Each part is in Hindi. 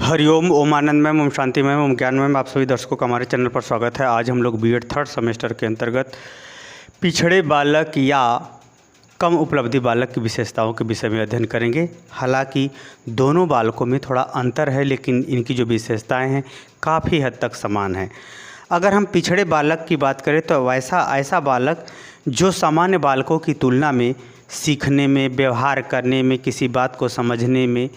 हरिओम, ओम आनंदमय, ओम शांतिमय, ओम ज्ञानमय। आप सभी दर्शकों का हमारे चैनल पर स्वागत है। आज हम लोग बीएड थर्ड सेमेस्टर के अंतर्गत पिछड़े बालक या कम उपलब्धि बालक की विशेषताओं के विषय में अध्ययन करेंगे। हालांकि दोनों बालकों में थोड़ा अंतर है, लेकिन इनकी जो विशेषताएं हैं काफ़ी हद तक समान हैं। अगर हम पिछड़े बालक की बात करें तो ऐसा बालक जो सामान्य बालकों की तुलना में सीखने में, व्यवहार करने में, किसी बात को समझने में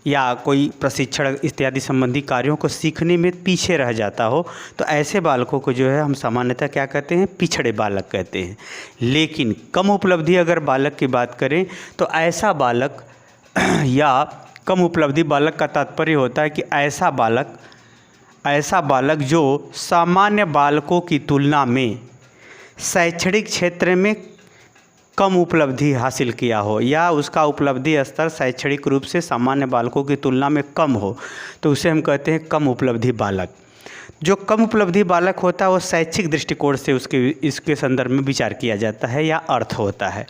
या कोई प्रशिक्षण इत्यादि संबंधी कार्यों को सीखने में पीछे रह जाता हो, तो ऐसे बालकों को जो है हम सामान्यतः क्या कहते हैं, पिछड़े बालक कहते हैं। लेकिन कम उपलब्धि अगर बालक की बात करें तो ऐसा बालक या कम उपलब्धि बालक का तात्पर्य होता है कि ऐसा बालक जो सामान्य बालकों की तुलना में शैक्षणिक क्षेत्र में कम उपलब्धि हासिल किया हो या उसका उपलब्धि स्तर शैक्षणिक रूप से सामान्य बालकों की तुलना में कम हो, तो उसे हम कहते हैं कम उपलब्धि बालक। जो कम उपलब्धि बालक होता है वो शैक्षिक दृष्टिकोण से इसके संदर्भ में विचार किया जाता है या अर्थ होता है।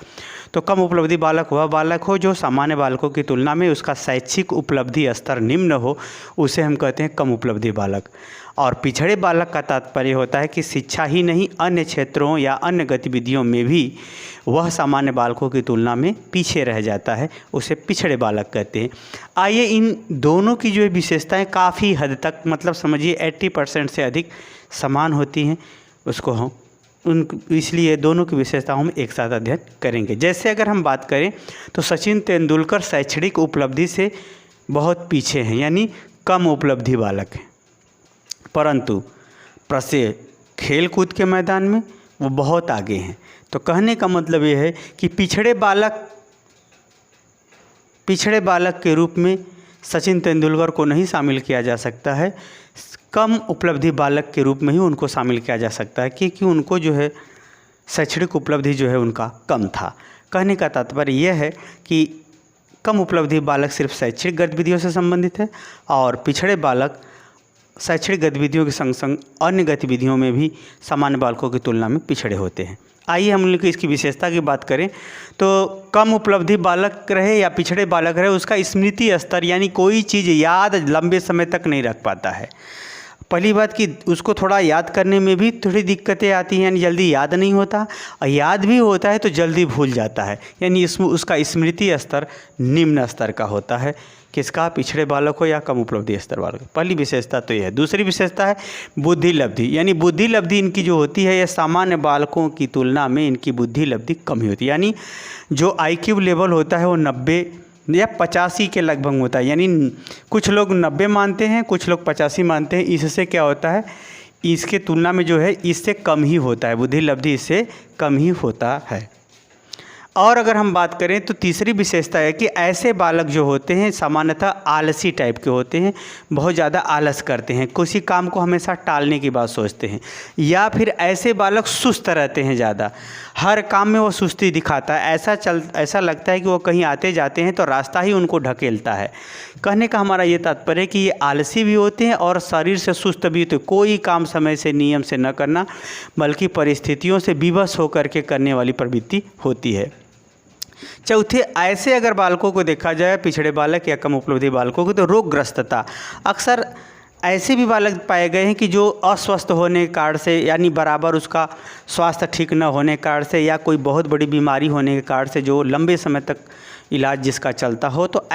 तो कम उपलब्धि बालक वह बालक हो जो सामान्य बालकों की तुलना में उसका शैक्षिक उपलब्धि स्तर निम्न हो, उसे हम कहते हैं कम उपलब्धि बालक। और पिछड़े बालक का तात्पर्य होता है कि शिक्षा ही नहीं, अन्य क्षेत्रों या अन्य गतिविधियों में भी वह सामान्य बालकों की तुलना में पीछे रह जाता है, उसे पिछड़े बालक कहते हैं। आइए इन दोनों की जो विशेषताएं काफ़ी हद तक, मतलब समझिए 80% से अधिक समान होती हैं, उसको हम इसलिए दोनों की विशेषताओं हम एक साथ अध्ययन करेंगे। जैसे अगर हम बात करें तो सचिन तेंदुलकर शैक्षणिक उपलब्धि से बहुत पीछे हैं, यानी कम उपलब्धि बालक हैं, परंतु खेल कूद के मैदान में वो बहुत आगे हैं। तो कहने का मतलब ये है कि पिछड़े बालक के रूप में सचिन तेंदुलकर को नहीं शामिल किया जा सकता है, कम उपलब्धि बालक के रूप में ही उनको शामिल किया जा सकता है, क्योंकि उनको जो है शैक्षणिक उपलब्धि जो है उनका कम था। कहने का तात्पर्य यह है कि कम उपलब्धि बालक सिर्फ शैक्षणिक गतिविधियों से संबंधित है और पिछड़े बालक शैक्षणिक गतिविधियों के संग संग अन्य गतिविधियों में भी सामान्य बालकों की तुलना में पिछड़े होते हैं। आइए हम लोग इसकी विशेषता की बात करें तो कम उपलब्धि बालक रहे या पिछड़े बालक रहे, उसका स्मृति स्तर यानी कोई चीज़ याद लंबे समय तक नहीं रख पाता है। पहली बात कि उसको थोड़ा याद करने में भी थोड़ी दिक्कतें आती हैं, यानी जल्दी याद नहीं होता, और याद भी होता है तो जल्दी भूल जाता है, यानी उसका स्मृति स्तर निम्न स्तर का होता है। किसका? पिछड़े बालक हो या कम उपलब्धि स्तर बालक। पहली विशेषता तो यह है। दूसरी विशेषता है बुद्धि लब्धि, यानी बुद्धि लब्धि इनकी जो होती है, यह सामान्य बालकों की तुलना में इनकी बुद्धि लब्धि कम ही होती है। यानी जो IQ लेवल होता है वो 90 या 85 के लगभग होता है, यानी कुछ लोग 90 मानते हैं, कुछ लोग 85 मानते हैं। इससे क्या होता है, इसके तुलना में जो है इससे कम ही होता है, बुद्धि लब्धि इससे कम ही होता है। और अगर हम बात करें तो तीसरी विशेषता है कि ऐसे बालक जो होते हैं सामान्यतः आलसी टाइप के होते हैं, बहुत ज़्यादा आलस करते हैं, किसी काम को हमेशा टालने की बात सोचते हैं, या फिर ऐसे बालक सुस्त रहते हैं, ज़्यादा हर काम में वो सुस्ती दिखाता है, ऐसा लगता है कि वो कहीं आते जाते हैं तो रास्ता ही उनको ढकेलता है। कहने का हमारा ये तात्पर्य है कि ये आलसी भी होते हैं और शरीर से सुस्त भी होते हैं, कोई काम समय से नियम से न करना बल्कि परिस्थितियों से विवश होकर के करने वाली प्रवृत्ति होती है। चौथे, ऐसे अगर बालकों को देखा जाए, पिछड़े बालक या कम उपलब्धि बालकों को, तो रोगग्रस्तता। अक्सर ऐसे भी बालक पाए गए हैं कि जो अस्वस्थ होने के कारण से, यानी बराबर उसका स्वास्थ्य ठीक न होने के कारण से या कोई बहुत बड़ी बीमारी होने के कारण से जो लंबे समय तक इलाज जिसका चलता हो, तो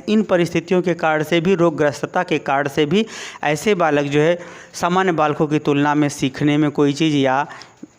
इन परिस्थितियों के कारण से भी, रोगग्रस्तता के कारण से भी ऐसे बालक जो है सामान्य बालकों की तुलना में सीखने में कोई चीज़ या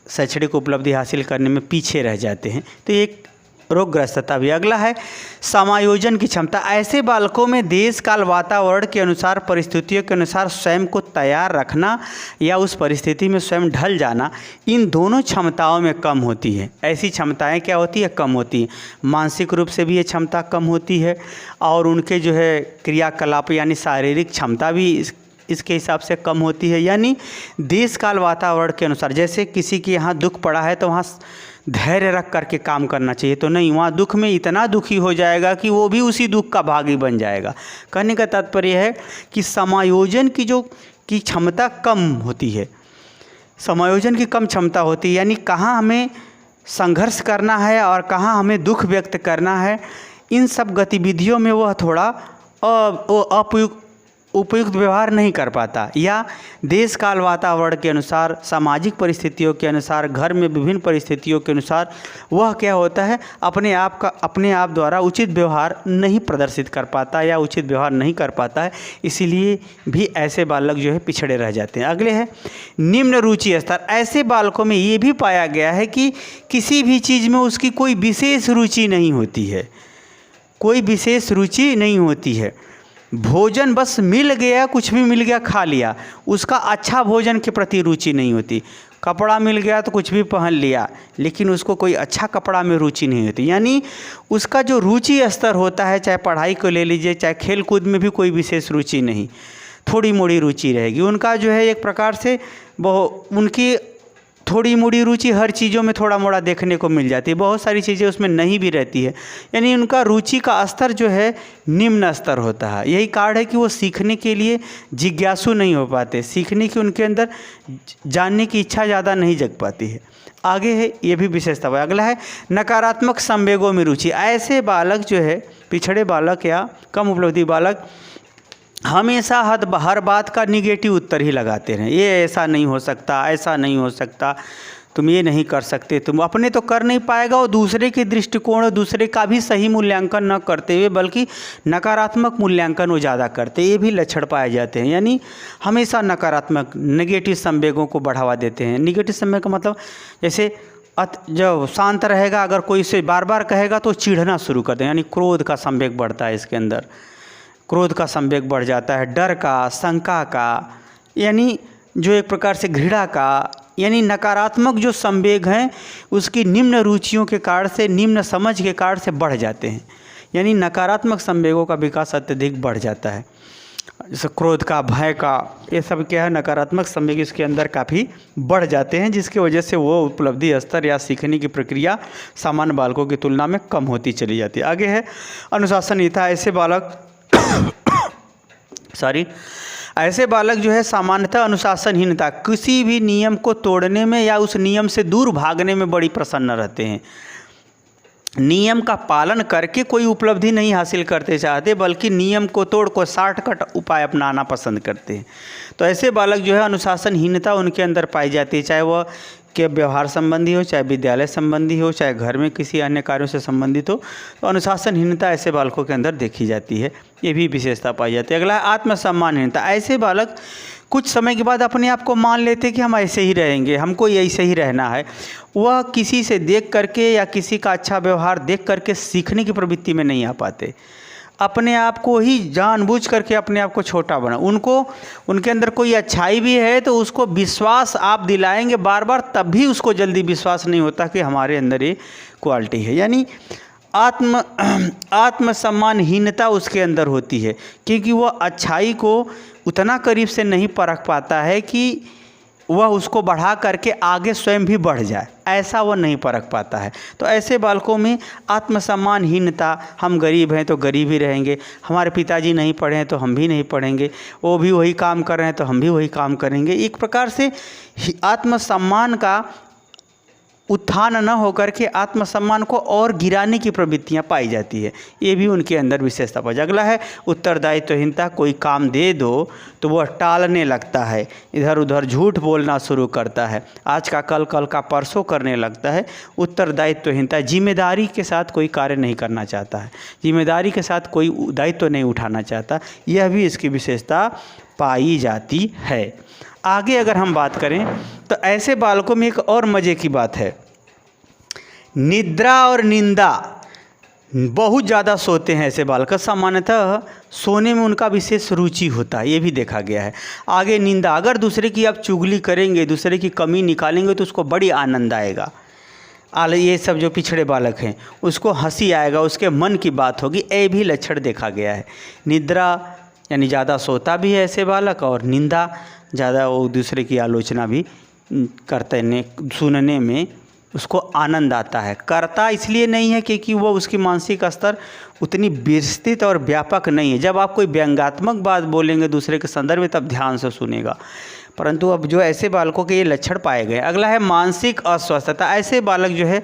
शैक्षणिक उपलब्धि हासिल करने में पीछे रह जाते हैं। तो एक रोगग्रस्तता भी। अगला है समायोजन की क्षमता। ऐसे बालकों में देश काल वातावरण के अनुसार, परिस्थितियों के अनुसार स्वयं को तैयार रखना या उस परिस्थिति में स्वयं ढल जाना, इन दोनों क्षमताओं में कम होती है। ऐसी क्षमताएं क्या होती है? कम होती हैं। मानसिक रूप से भी ये क्षमता कम होती है और उनके जो है क्रियाकलाप यानी शारीरिक क्षमता भी इसके हिसाब से कम होती है। यानी देश काल वातावरण के अनुसार, जैसे किसी के यहाँ दुख पड़ा है तो वहाँ धैर्य रख करके काम करना चाहिए, तो नहीं, वहाँ दुख में इतना दुखी हो जाएगा कि वो भी उसी दुख का भागी बन जाएगा। कहने का तात्पर्य है कि समायोजन की क्षमता कम होती है, समायोजन की कम क्षमता होती है, यानी कहाँ हमें संघर्ष करना है और कहाँ हमें दुख व्यक्त करना है, इन सब गतिविधियों में वह थोड़ा उपयुक्त व्यवहार नहीं कर पाता, या देश काल वातावरण के अनुसार, सामाजिक परिस्थितियों के अनुसार, घर में विभिन्न परिस्थितियों के अनुसार वह क्या होता है, अपने आप द्वारा उचित व्यवहार नहीं प्रदर्शित कर पाता या उचित व्यवहार नहीं कर पाता है, इसीलिए भी ऐसे बालक जो है पिछड़े रह जाते हैं। अगले है निम्न रुचि स्तर। ऐसे बालकों में ये भी पाया गया है कि किसी भी चीज़ में उसकी कोई विशेष रुचि नहीं होती है, कोई विशेष रुचि नहीं होती है। भोजन बस मिल गया, कुछ भी मिल गया खा लिया, उसका अच्छा भोजन के प्रति रुचि नहीं होती। कपड़ा मिल गया तो कुछ भी पहन लिया, लेकिन उसको कोई अच्छा कपड़ा में रुचि नहीं होती। यानी उसका जो रुचि स्तर होता है, चाहे पढ़ाई को ले लीजिए, चाहे खेल कूद में भी कोई विशेष रुचि नहीं, थोड़ी मोड़ी रुचि रहेगी। उनका जो है एक प्रकार से उनकी थोड़ी मोड़ी रुचि हर चीज़ों में थोड़ा मोड़ा देखने को मिल जाती है, बहुत सारी चीज़ें उसमें नहीं भी रहती है। यानी उनका रुचि का स्तर जो है निम्न स्तर होता है। यही कारण है कि वो सीखने के लिए जिज्ञासु नहीं हो पाते, सीखने की उनके अंदर जानने की इच्छा ज़्यादा नहीं जग पाती है। आगे है ये भी विशेषता है। अगला है नकारात्मक संवेगों में रुचि। ऐसे बालक जो है, पिछड़े बालक या कम उपलब्धि बालक, हमेशा हर बात का निगेटिव उत्तर ही लगाते रहें। ये ऐसा नहीं हो सकता, ऐसा नहीं हो सकता, तुम ये नहीं कर सकते, तुम अपने तो कर नहीं पाएगा, और दूसरे के दृष्टिकोण, दूसरे का भी सही मूल्यांकन न करते हुए बल्कि नकारात्मक मूल्यांकन वो ज़्यादा करते, ये भी लक्षण पाए जाते हैं। यानी हमेशा नकारात्मक नेगेटिव संवेगों को बढ़ावा देते हैं। नेगेटिव संवेग का मतलब जैसे जब शांत रहेगा, अगर कोई इसे बार बार कहेगा तो चिढ़ना शुरू कर दें, यानी क्रोध का संवेग बढ़ता है इसके अंदर, क्रोध का संवेग बढ़ जाता है, डर का, शंका का, यानी जो एक प्रकार से घृणा का, यानी नकारात्मक जो संवेग हैं उसकी निम्न रुचियों के कारण से, निम्न समझ के कारण से बढ़ जाते हैं। यानी नकारात्मक संवेगों का विकास अत्यधिक बढ़ जाता है, जैसे क्रोध का, भय का, ये सब क्या है, नकारात्मक संवेग इसके अंदर काफ़ी बढ़ जाते हैं, जिसकी वजह से वो उपलब्धि स्तर या सीखने की प्रक्रिया सामान्य बालकों की तुलना में कम होती चली जाती है। आगे है अनुशासनहीनता। ऐसे बालक जो है सामान्यतः अनुशासनहीनता, किसी भी नियम को तोड़ने में या उस नियम से दूर भागने में बड़ी प्रसन्न रहते हैं। नियम का पालन करके कोई उपलब्धि नहीं हासिल करते चाहते, बल्कि नियम को तोड़ को शॉर्टकट उपाय अपनाना पसंद करते हैं। तो ऐसे बालक जो है अनुशासनहीनता उनके अंदर पाई जाती है, चाहे वह के व्यवहार संबंधी हो, चाहे विद्यालय संबंधी हो, चाहे घर में किसी अन्य कार्यों से संबंधित हो, तो अनुशासनहीनता ऐसे बालकों के अंदर देखी जाती है, ये भी विशेषता पाई जाती है। अगला है आत्मसम्मानहीनता। ऐसे बालक कुछ समय के बाद अपने आप को मान लेते कि हम ऐसे ही रहेंगे, हमको ऐसे ही रहना है। वह किसी से देख करके या किसी का अच्छा व्यवहार देख करके सीखने की प्रवृत्ति में नहीं आ पाते, अपने आप को ही जानबूझ करके अपने आप को छोटा बना। उनके अंदर कोई अच्छाई भी है तो उसको विश्वास आप दिलाएंगे बार बार, तब भी उसको जल्दी विश्वास नहीं होता कि हमारे अंदर ये क्वालिटी है। यानी आत्मसम्मानहीनता उसके अंदर होती है, क्योंकि वह अच्छाई को उतना करीब से नहीं परख पाता है कि वह उसको बढ़ा करके आगे स्वयं भी बढ़ जाए, ऐसा वह नहीं परख पाता है। तो ऐसे बालकों में आत्मसम्मानहीनता, हम गरीब हैं तो गरीब ही रहेंगे, हमारे पिताजी नहीं पढ़े हैं तो हम भी नहीं पढ़ेंगे, वो भी वही काम कर रहे हैं तो हम भी वही काम करेंगे। एक प्रकार से आत्मसम्मान का उत्थान न होकर के आत्मसम्मान को और गिराने की प्रवृत्तियां पाई जाती है, ये भी उनके अंदर विशेषता पाई। अगला है उत्तरदायित्वहीनता। कोई काम दे दो तो वह टालने लगता है, इधर उधर झूठ बोलना शुरू करता है, आज का कल, कल का परसों करने लगता है। उत्तरदायित्वहीनता, जिम्मेदारी के साथ कोई कार्य नहीं करना चाहता है, जिम्मेदारी के साथ कोई दायित्व नहीं उठाना चाहता, यह भी इसकी विशेषता पाई जाती है। आगे अगर हम बात करें तो ऐसे बालकों में एक और मज़े की बात है, निद्रा और निंदा। बहुत ज़्यादा सोते हैं ऐसे बालक, सामान्यतः सोने में उनका विशेष रुचि होता है, ये भी देखा गया है। आगे निंदा, अगर दूसरे की आप चुगली करेंगे, दूसरे की कमी निकालेंगे तो उसको बड़ी आनंद आएगा। ये सब जो पिछड़े बालक हैं उसको हंसी आएगा, उसके मन की बात होगी, ये भी लक्षण देखा गया है। निद्रा यानी ज़्यादा सोता भी है ऐसे बालक, और निंदा ज़्यादा, वो दूसरे की आलोचना भी करते हैं, सुनने में उसको आनंद आता है। करता इसलिए नहीं है क्योंकि वो उसकी मानसिक स्तर उतनी विस्तृत और व्यापक नहीं है। जब आप कोई व्यंग्यात्मक बात बोलेंगे दूसरे के संदर्भ में तब ध्यान से सुनेगा, परंतु अब जो ऐसे बालकों के ये लक्षण पाए गए। अगला है मानसिक अस्वस्थता। ऐसे बालक जो है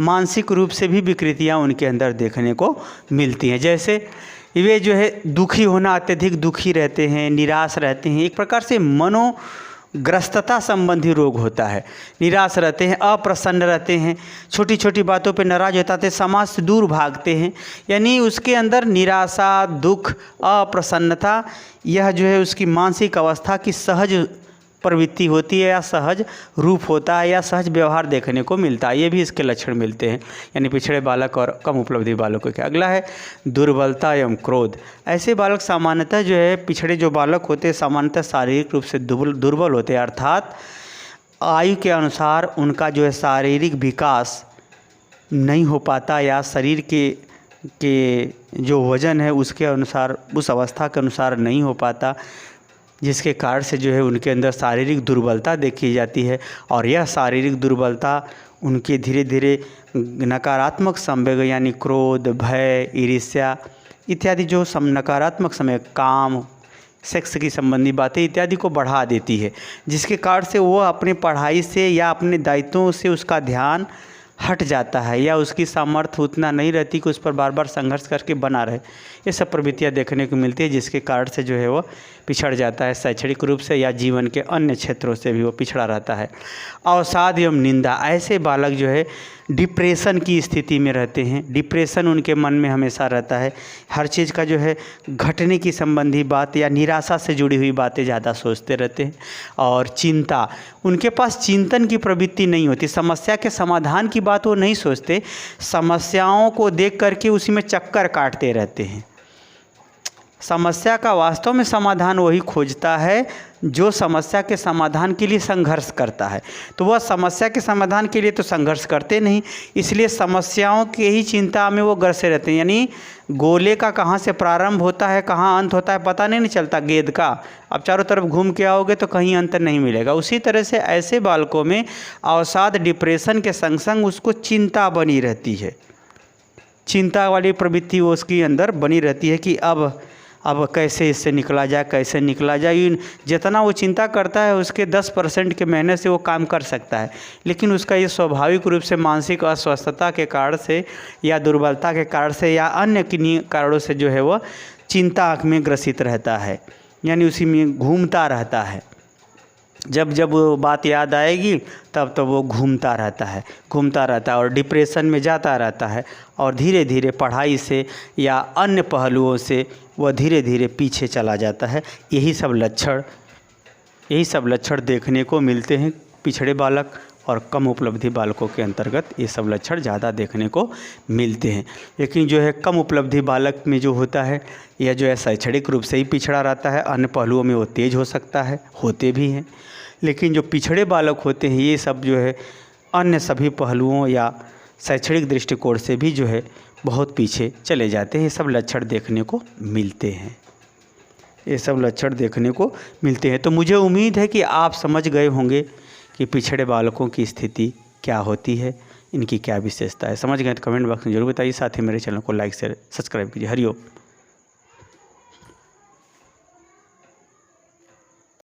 मानसिक रूप से भी विकृतियाँ उनके अंदर देखने को मिलती हैं, जैसे वे जो है दुखी होना, अत्यधिक दुखी रहते हैं, निराश रहते हैं, एक प्रकार से मनोग्रस्तता संबंधी रोग होता है। निराश रहते हैं, अप्रसन्न रहते हैं, छोटी छोटी बातों पे नाराज हो जाते हैं, समाज से दूर भागते हैं। यानी उसके अंदर निराशा, दुख, अप्रसन्नता, यह जो है उसकी मानसिक अवस्था की सहज प्रवृत्ति होती है या सहज रूप होता है या सहज व्यवहार देखने को मिलता है। ये भी इसके लक्षण मिलते हैं, यानी पिछड़े बालक और कम उपलब्धि बालकों के। अगला है दुर्बलता एवं क्रोध। ऐसे बालक सामान्यतः जो है, पिछड़े जो बालक होते हैं सामान्यतः शारीरिक रूप से दुर्बल होते हैं, अर्थात आयु के अनुसार उनका जो है शारीरिक विकास नहीं हो पाता या शरीर के जो वजन है उसके अनुसार, उस अवस्था के अनुसार नहीं हो पाता, जिसके कारण से जो है उनके अंदर शारीरिक दुर्बलता देखी जाती है। और यह शारीरिक दुर्बलता उनके धीरे धीरे नकारात्मक संवेग यानी क्रोध, भय, ईर्ष्या इत्यादि जो नकारात्मक समय, काम, सेक्स की संबंधी बातें इत्यादि को बढ़ा देती है, जिसके कारण से वो अपनी पढ़ाई से या अपने दायित्वों से उसका ध्यान हट जाता है या उसकी सामर्थ्य उतना नहीं रहती कि उस पर बार बार संघर्ष करके बना रहे। ये सब प्रवृत्तियाँ देखने को मिलती है, जिसके कारण से जो है वो पिछड़ जाता है, शैक्षणिक रूप से या जीवन के अन्य क्षेत्रों से भी वो पिछड़ा रहता है। अवसाद एवं निंदा। ऐसे बालक जो है डिप्रेशन की स्थिति में रहते हैं। डिप्रेशन उनके मन में हमेशा रहता है, हर चीज़ का जो है घटने की संबंधी बात या निराशा से जुड़ी हुई बातें ज़्यादा सोचते रहते हैं। और चिंता, उनके पास चिंतन की प्रवृत्ति नहीं होती, समस्या के समाधान की बात वो नहीं सोचते, समस्याओं को देख करके उसी में चक्कर काटते रहते हैं। समस्या का वास्तव में समाधान वही खोजता है जो समस्या के समाधान के लिए संघर्ष करता है। तो वह समस्या के समाधान के लिए तो संघर्ष करते नहीं, इसलिए समस्याओं के ही चिंता में वो ग्रसे रहते हैं। यानी गोले का कहाँ से प्रारंभ होता है, कहाँ अंत होता है पता नहीं चलता गेंद का। अब चारों तरफ घूम के आओगे तो कहीं अंतर नहीं मिलेगा। उसी तरह से ऐसे बालकों में अवसाद, डिप्रेशन के संग संग उसको चिंता बनी रहती है, चिंता वाली प्रवृत्ति वो उसके अंदर बनी रहती है कि अब कैसे इससे निकला जाए, कैसे निकला जाए। जितना वो चिंता करता है उसके 10% के मेहनत से वो काम कर सकता है, लेकिन उसका ये स्वाभाविक रूप से मानसिक अस्वस्थता के कारण से या दुर्बलता के कारण से या अन्य किन्हीं कारणों से जो है वह चिंता में ग्रसित रहता है, यानी उसी में घूमता रहता है। जब वो बात याद आएगी तब वो घूमता रहता है और डिप्रेशन में जाता रहता है और धीरे धीरे पढ़ाई से या अन्य पहलुओं से वह धीरे धीरे पीछे चला जाता है। यही सब लक्षण देखने को मिलते हैं पिछड़े बालक और कम उपलब्धि बालकों के अंतर्गत। ये सब लक्षण ज़्यादा देखने को मिलते हैं। लेकिन जो है कम उपलब्धि बालक में जो होता है, यह जो है शैक्षणिक रूप से ही पिछड़ा रहता है, अन्य पहलुओं में वो तेज हो सकता है, होते भी हैं। लेकिन जो पिछड़े बालक होते हैं ये सब जो है अन्य सभी पहलुओं या शैक्षणिक दृष्टिकोण से भी जो है बहुत पीछे चले जाते हैं। ये सब लक्षण देखने को मिलते हैं। तो मुझे उम्मीद है कि आप समझ गए होंगे कि पिछड़े बालकों की स्थिति क्या होती है, इनकी क्या विशेषता है। समझ गए तो कमेंट बॉक्स में जरूर बताइए। साथ ही मेरे चैनल को लाइक शेयर सब्सक्राइब कीजिए। हरिओम।